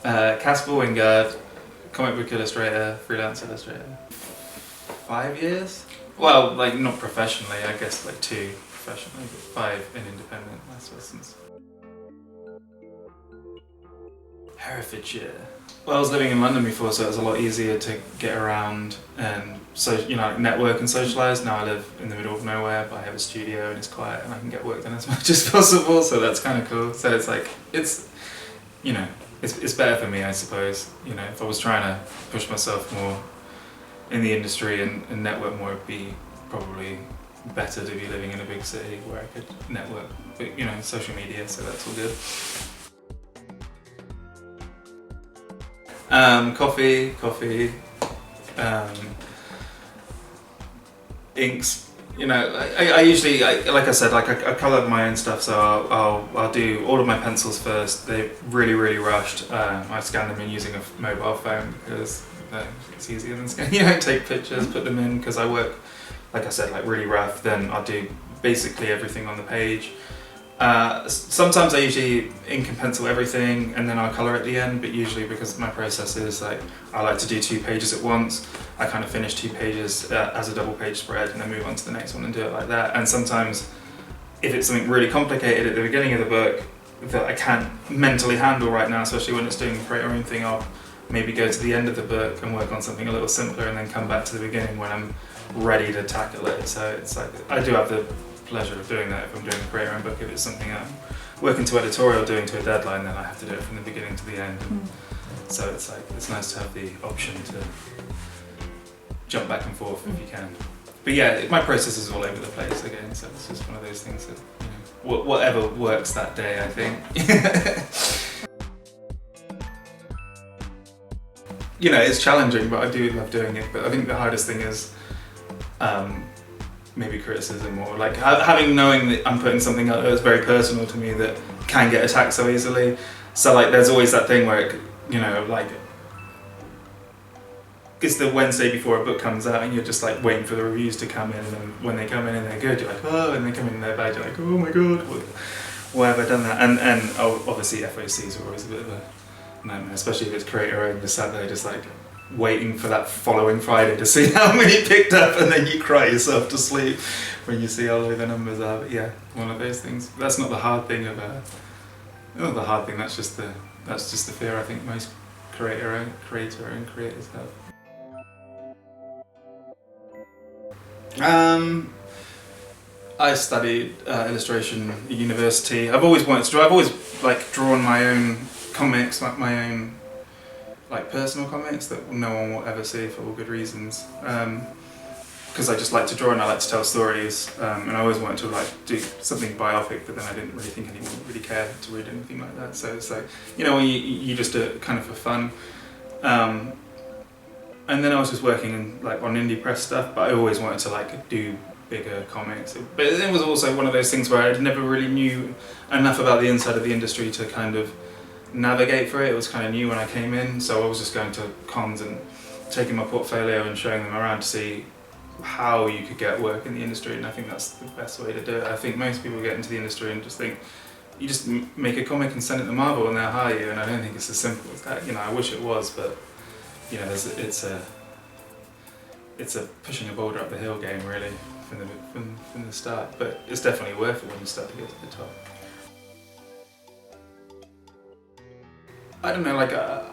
Caspar Wijngaard, comic book illustrator, freelance illustrator. 5 years? Well, like not professionally, I guess like 2 professionally, but 5 in independent, I suppose, since Herefordshire. Well, I was living in London before, so it was a lot easier to get around and like network and socialise. Now I live in the middle of nowhere, but I have a studio and it's quiet and I can get work done as much as possible, so that's kind of cool. So it's like, it's better for me, I suppose. If I was trying to push myself more in the industry and network more, it'd be probably better to be living in a big city where I could network. But social media, so that's all good. Coffee, inks. I usually, like I said, I colour my own stuff, so I'll do all of my pencils first. They're really, really rushed. I scan them in using a mobile phone because it's easier than scanning. Take pictures, put them in, because I work, like I said, like really rough. Then I'll do basically everything on the page. Sometimes I usually ink and pencil everything and then I'll colour at the end, but usually, because my process is like, I like to do 2 pages at once, I kind of finish 2 pages as a double page spread and then move on to the next one and do it like that. And sometimes if it's something really complicated at the beginning of the book that I can't mentally handle right now, especially when it's doing the create your own thing, I'll maybe go to the end of the book and work on something a little simpler and then come back to the beginning when I'm ready to tackle it. So it's like, I do have the pleasure of doing that if I'm doing a create your own book. If it's something I'm working to editorial, doing to a deadline, then I have to do it from the beginning to the end. And so it's like, it's nice to have the option to jump back and forth if you can. But yeah, my process is all over the place again, so it's just one of those things that, whatever works that day, I think. It's challenging, but I do love doing it. But I think the hardest thing is maybe criticism, or like knowing that I'm putting something out that's very personal to me that can get attacked so easily. So like there's always that thing where like it's the Wednesday before a book comes out and you're just like waiting for the reviews to come in, and then when they come in and they're good, you're like, oh, and they come in and they're bad, you're like, oh my god, why have I done that? And obviously FOCs are always a bit of a nightmare, especially if it's creator and you're sat there just like waiting for that following Friday to see how many picked up, and then you cry yourself to sleep when you see how low the numbers are. But yeah, one of those things. That's not the hard thing of not the hard thing. That's just the fear I think most creator and creators have. I studied illustration at university. I've always wanted to draw. I've always like drawn my own comics, like my own like personal comics that no one will ever see, for all good reasons. Because I just like to draw and I like to tell stories, and I always wanted to like do something biopic, but then I didn't really think anyone would really care to read anything like that. So it's like, when you just do it kind of for fun. And then I was just working on indie press stuff, but I always wanted to like do bigger comics. But it was also one of those things where I never really knew enough about the inside of the industry to kind of navigate for it. It was kind of new when I came in, so I was just going to cons and taking my portfolio and showing them around to see how you could get work in the industry, and I think that's the best way to do it. I think most people get into the industry and just think, you just make a comic and send it to Marvel and they'll hire you, and I don't think it's as simple as that. I wish it was, but it's a pushing a boulder up the hill game really from the start, but it's definitely worth it when you start to get to the top. I don't know,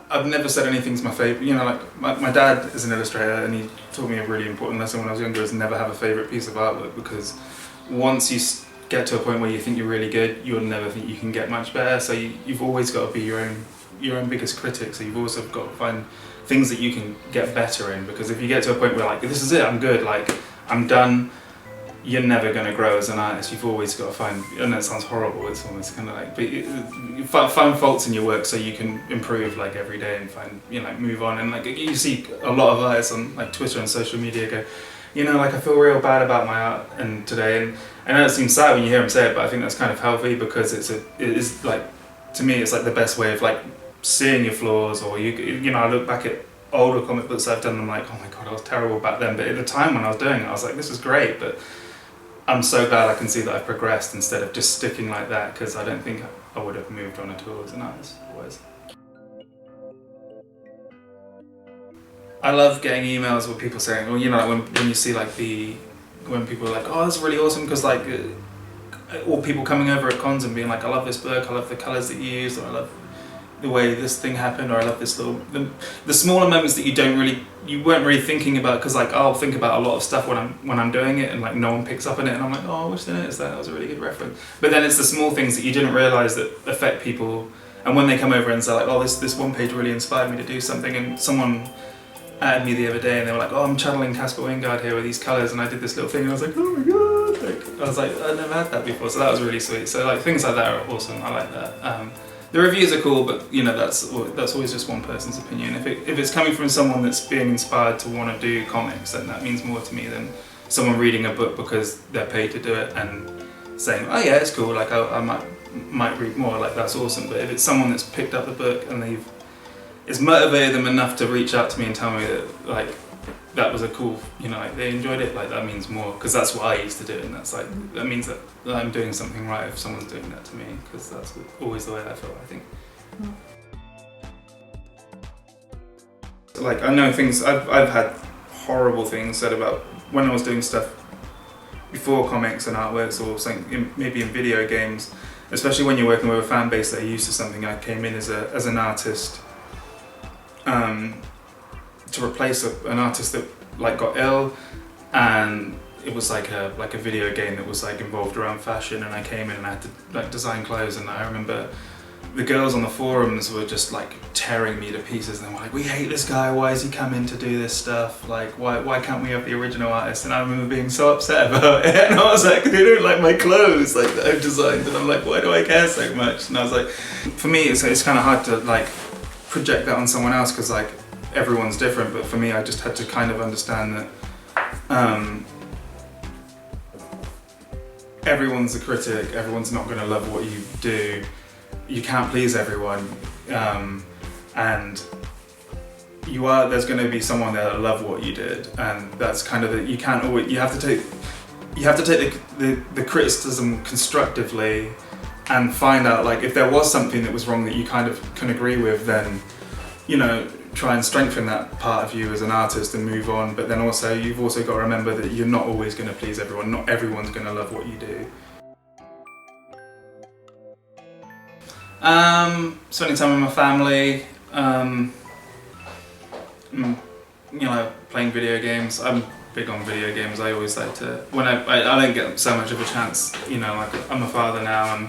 I've never said anything's my favourite. My dad is an illustrator, and he taught me a really important lesson when I was younger, is never have a favourite piece of artwork, because once you get to a point where you think you're really good, you'll never think you can get much better. So you've always got to be your own biggest critic. So you've also got to find things that you can get better in, because if you get to a point where this is it, I'm good, I'm done, you're never going to grow as an artist. You've always got to find, and that sounds horrible, it's almost kind of but you find faults in your work so you can improve every day and find, move on. And you see a lot of artists on Twitter and social media go, I feel real bad about my art and today, and I know it seems sad when you hear them say it, but I think that's kind of healthy, because it is to me it's the best way of seeing your flaws. Or I look back at older comic books I've done, and I'm like, oh my god, I was terrible back then, but at the time when I was doing it, I was like, this is great, but I'm so glad I can see that I've progressed instead of just sticking like that, because I don't think I would have moved on at all as an artist otherwise. I love getting emails with people saying, well, you know, when you see like when people are like, oh, that's really awesome, because like, or people coming over at cons and being like, I love this book, I love the colours that you used, or I love the way this thing happened, or I love this the smaller moments that you weren't really thinking about, because like I'll think about a lot of stuff when I'm doing it and like no one picks up on it, and I'm like, oh, I wish they noticed that was a really good reference. But then it's the small things that you didn't realise that affect people, and when they come over and say like, oh, this one page really inspired me to do something, and someone added me the other day and they were like, oh, I'm channeling Caspar Wijngaard here with these colours, and I did this little thing and I was like, oh my god, like, I was like, I've never had that before, so that was really sweet. So like things like that are awesome, I like that. The reviews are cool, but you know, that's always just one person's opinion. If it's coming from someone that's being inspired to want to do comics, then that means more to me than someone reading a book because they're paid to do it and saying, oh yeah, it's cool, like I might read more, like that's awesome. But if it's someone that's picked up the book and it's motivated them enough to reach out to me and tell me that like that was a cool, you know, like they enjoyed it, like that means more, because that's what I used to do, and that's like, that means that I'm doing something right if someone's doing that to me, because that's always the way I feel, I think. Like, I know things, I've had horrible things said about when I was doing stuff before comics and artworks, or something, maybe in video games, especially when you're working with a fan base that are used to something. I came in as an artist to replace an artist that like got ill, and it was like a video game that was like involved around fashion, and I came in and I had to like design clothes, and I remember the girls on the forums were just like tearing me to pieces, and they were like, we hate this guy, why is he coming to do this stuff, like why can't we have the original artist? And I remember being so upset about it, and I was like, they don't like my clothes like that I've designed, and I'm like, why do I care so much? And I was like, for me it's kind of hard to like project that on someone else, because like everyone's different, but for me I just had to kind of understand that everyone's a critic, everyone's not going to love what you do, you can't please everyone, and there's going to be someone there that love what you did, and that's kind of you can't always, you have to take the criticism constructively and find out like if there was something that was wrong that you kind of can agree with, then you know, try and strengthen that part of you as an artist and move on. But then also you've also got to remember that you're not always going to please everyone, not everyone's going to love what you do. Spending time with my family, you know, playing video games. I'm big on video games. I always like to, when I don't get so much of a chance, you know, like I'm a father now,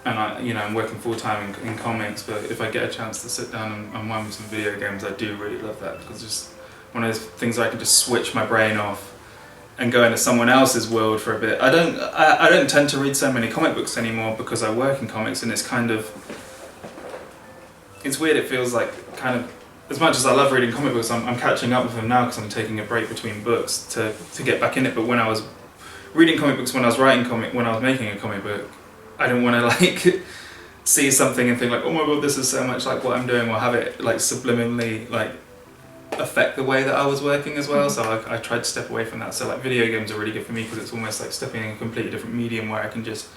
and I, you know, I'm working full time in comics, but if I get a chance to sit down and run with some video games, I do really love that, because it's just one of those things where I can just switch my brain off and go into someone else's world for a bit. I don't tend to read so many comic books anymore because I work in comics, and it's kind of, it's weird, it feels like kind of, as much as I love reading comic books, I'm catching up with them now because I'm taking a break between books to get back in it. But when I was reading comic books, when I was making a comic book, I didn't want to like see something and think like, oh my god, this is so much like what I'm doing, or have it like subliminally like affect the way that I was working as well. So I tried to step away from that. So like video games are really good for me because it's almost like stepping in a completely different medium where I can just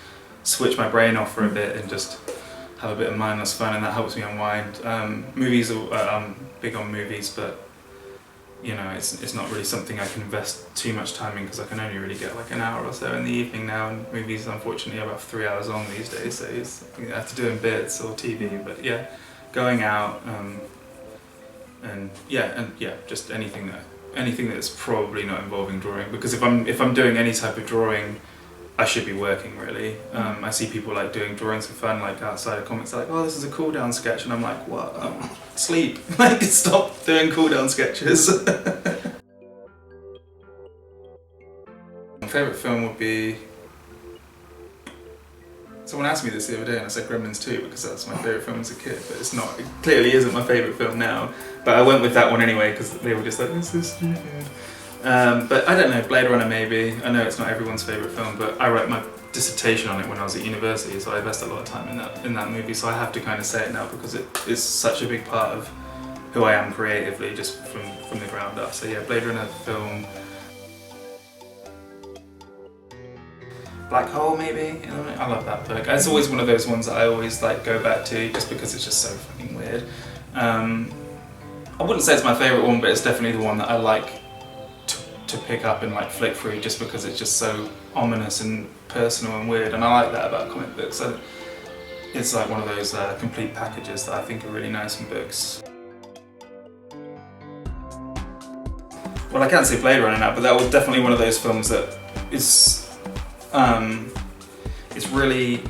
switch my brain off for a bit and just have a bit of mindless fun, and that helps me unwind. Movies, I'm big on movies, but you know, it's not really something I can invest too much time in because I can only really get like an hour or so in the evening now, and movies unfortunately are about 3 hours long these days, so you have to do in bits or TV. But yeah, going out and just anything that's probably not involving drawing, because if I'm doing any type of drawing, I should be working really. I see people like doing drawings for fun, like outside of comics, like, oh, this is a cool down sketch, and I'm like, what? Sleep. Like, stop doing cool down sketches. My favourite film would be, someone asked me this the other day and I said Gremlins 2 because that's my favourite film as a kid, but it's not, it clearly isn't my favourite film now, but I went with that one anyway because they were just like, this is stupid. But I don't know, Blade Runner maybe. I know it's not everyone's favourite film, but I wrote my dissertation on it when I was at university, so I invested a lot of time in that movie, so I have to kind of say it now because it is such a big part of who I am creatively, just from the ground up. So yeah, Blade Runner film. Black Hole maybe, you know, I love that book. It's always one of those ones that I always like go back to just because it's just so fucking weird. I wouldn't say it's my favourite one, but it's definitely the one that I like to pick up and like flick through, just because it's just so ominous and personal and weird, and I like that about comic books. So it's like one of those complete packages that I think are really nice in books. Well, I can't say Blade Runner now, but that was definitely one of those films that is, it's really,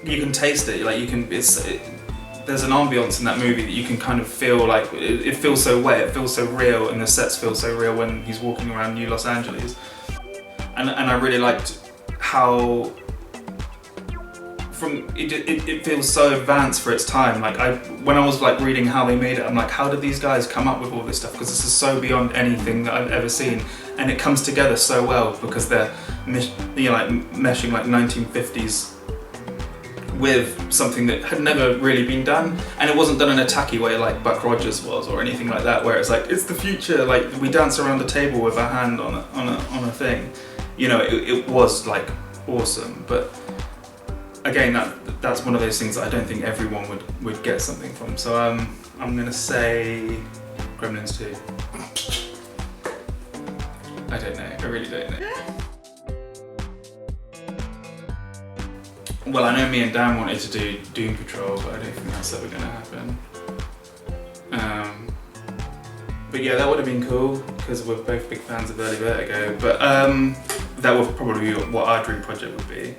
you can taste it. Like there's an ambience in that movie that you can kind of feel like it feels so wet, it feels so real, and the sets feel so real when he's walking around New Los Angeles. And I really liked how it feels so advanced for its time. Like when I was like reading how they made it, I'm like, how did these guys come up with all this stuff? Because this is so beyond anything that I've ever seen, and it comes together so well because they're meshing like 1950s with something that had never really been done, and it wasn't done in a tacky way like Buck Rogers was or anything like that, where it's like it's the future, like we dance around the table with our hand on a thing. You know, it was like awesome, but again, that's one of those things that I don't think everyone would get something from. So I'm gonna say Gremlins 2. I don't know. I really don't know. Well, I know me and Dan wanted to do Doom Patrol, but I don't think that's ever gonna happen. But yeah, that would have been cool because we're both big fans of Early Vertigo. But that would probably be what our dream project would be.